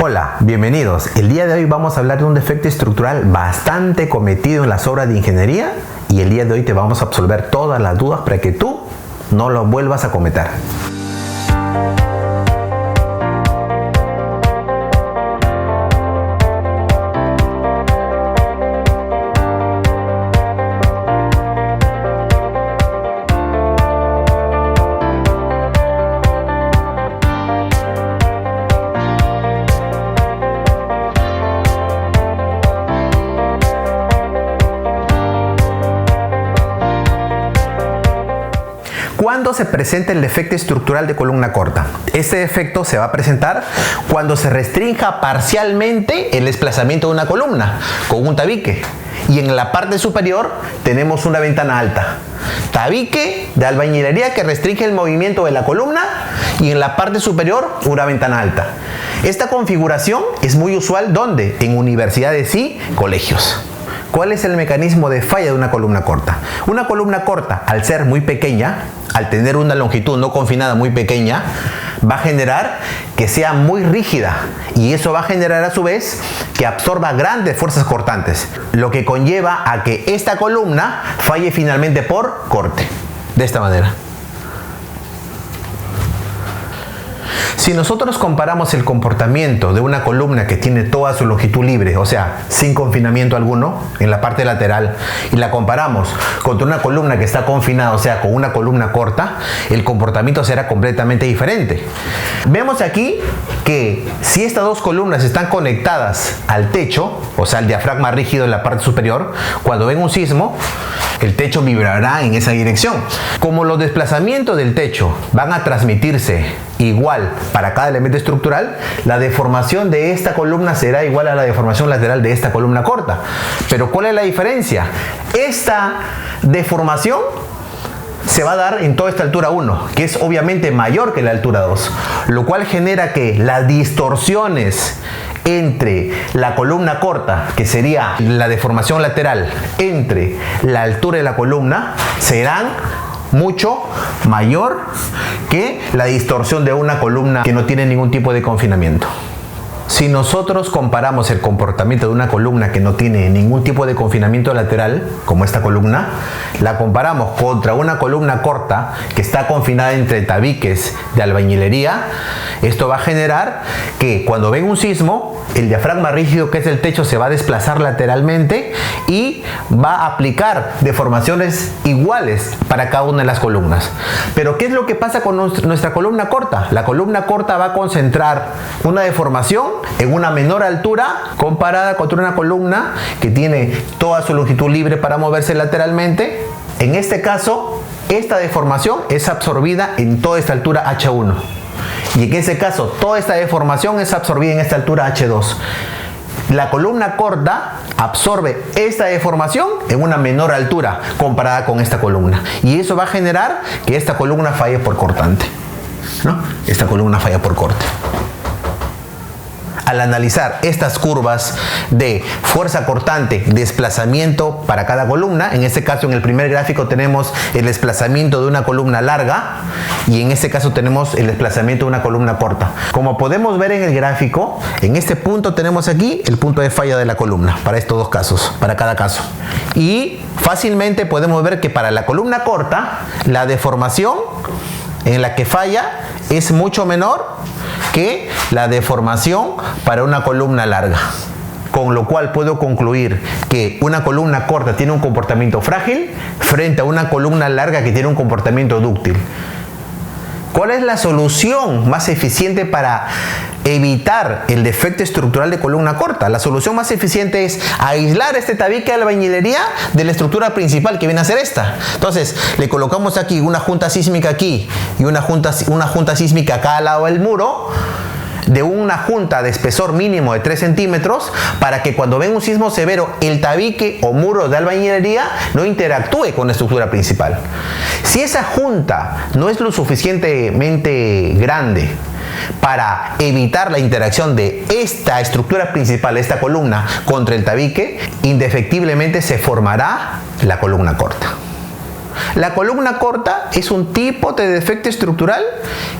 Hola, bienvenidos. El día de hoy vamos a hablar de un defecto estructural bastante cometido en las obras de ingeniería y el día de hoy te vamos a absolver todas las dudas para que tú no lo vuelvas a cometer. ¿Cuándo se presenta el defecto estructural de columna corta? Este defecto se va a presentar cuando se restrinja parcialmente el desplazamiento de una columna con un tabique y en la parte superior tenemos una ventana alta. Tabique de albañilería que restringe el movimiento de la columna y en la parte superior una ventana alta. Esta configuración es muy usual ¿dónde? En universidades y colegios. ¿Cuál es el mecanismo de falla de una columna corta? Una columna corta, al ser muy pequeña, al tener una longitud no confinada muy pequeña, va a generar que sea muy rígida y eso va a generar a su vez que absorba grandes fuerzas cortantes, lo que conlleva a que esta columna falle finalmente por corte, de esta manera. Si nosotros comparamos el comportamiento de una columna que tiene toda su longitud libre, o sea, sin confinamiento alguno en la parte lateral, y la comparamos contra una columna que está confinada, o sea, con una columna corta, el comportamiento será completamente diferente. Vemos aquí que si estas dos columnas están conectadas al techo, o sea, al diafragma rígido en la parte superior, cuando ven un sismo, el techo vibrará en esa dirección. Como los desplazamientos del techo van a transmitirse igual para cada elemento estructural, la deformación de esta columna será igual a la deformación lateral de esta columna corta. Pero ¿cuál es la diferencia? Esta deformación se va a dar en toda esta altura 1, que es obviamente mayor que la altura 2, lo cual genera que las distorsiones entre la columna corta, que sería la deformación lateral, entre la altura de la columna, serán mucho mayor que la distorsión de una columna que no tiene ningún tipo de confinamiento. Si nosotros comparamos el comportamiento de una columna que no tiene ningún tipo de confinamiento lateral, como esta columna, la comparamos contra una columna corta que está confinada entre tabiques de albañilería, esto va a generar que cuando ven un sismo, el diafragma rígido que es el techo se va a desplazar lateralmente y va a aplicar deformaciones iguales para cada una de las columnas. Pero ¿qué es lo que pasa con nuestra columna corta? La columna corta va a concentrar una deformación en una menor altura comparada contra una columna que tiene toda su longitud libre para moverse lateralmente. En este caso, esta deformación es absorbida en toda esta altura H1. Y en ese caso, toda esta deformación es absorbida en esta altura H2. La columna corta absorbe esta deformación en una menor altura comparada con esta columna. Y eso va a generar que esta columna falle por cortante, ¿no? Esta columna falla por corte. Al analizar estas curvas de fuerza cortante, desplazamiento para cada columna, en este caso en el primer gráfico tenemos el desplazamiento de una columna larga y en este caso tenemos el desplazamiento de una columna corta. Como podemos ver en el gráfico, en este punto tenemos aquí el punto de falla de la columna para estos dos casos, para cada caso. Y fácilmente podemos ver que para la columna corta, la deformación en la que falla es mucho menor que la deformación para una columna larga, con lo cual puedo concluir que una columna corta tiene un comportamiento frágil frente a una columna larga que tiene un comportamiento dúctil. ¿Cuál es la solución más eficiente para evitar el defecto estructural de columna corta? La solución más eficiente es aislar este tabique de albañilería de la estructura principal que viene a ser esta. Entonces, le colocamos aquí una junta sísmica aquí y una junta sísmica acá al lado del muro, de una junta de espesor mínimo de 3 centímetros para que cuando ven un sismo severo el tabique o muro de albañilería no interactúe con la estructura principal. Si esa junta no es lo suficientemente grande para evitar la interacción de esta estructura principal, esta columna, contra el tabique, indefectiblemente se formará la columna corta. La columna corta es un tipo de defecto estructural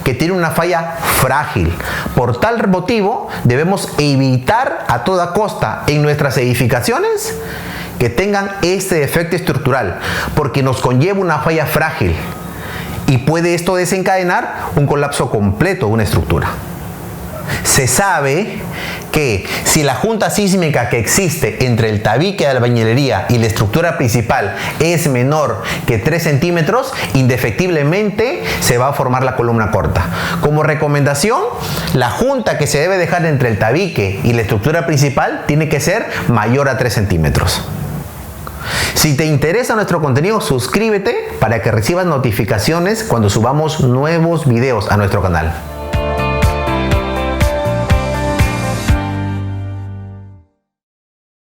que tiene una falla frágil. Por tal motivo, debemos evitar a toda costa en nuestras edificaciones que tengan este defecto estructural, porque nos conlleva una falla frágil y puede esto desencadenar un colapso completo de una estructura. Se sabe que si la junta sísmica que existe entre el tabique de albañilería y la estructura principal es menor que 3 centímetros, indefectiblemente se va a formar la columna corta. Como recomendación, la junta que se debe dejar entre el tabique y la estructura principal tiene que ser mayor a 3 centímetros. Si te interesa nuestro contenido, suscríbete para que recibas notificaciones cuando subamos nuevos videos a nuestro canal.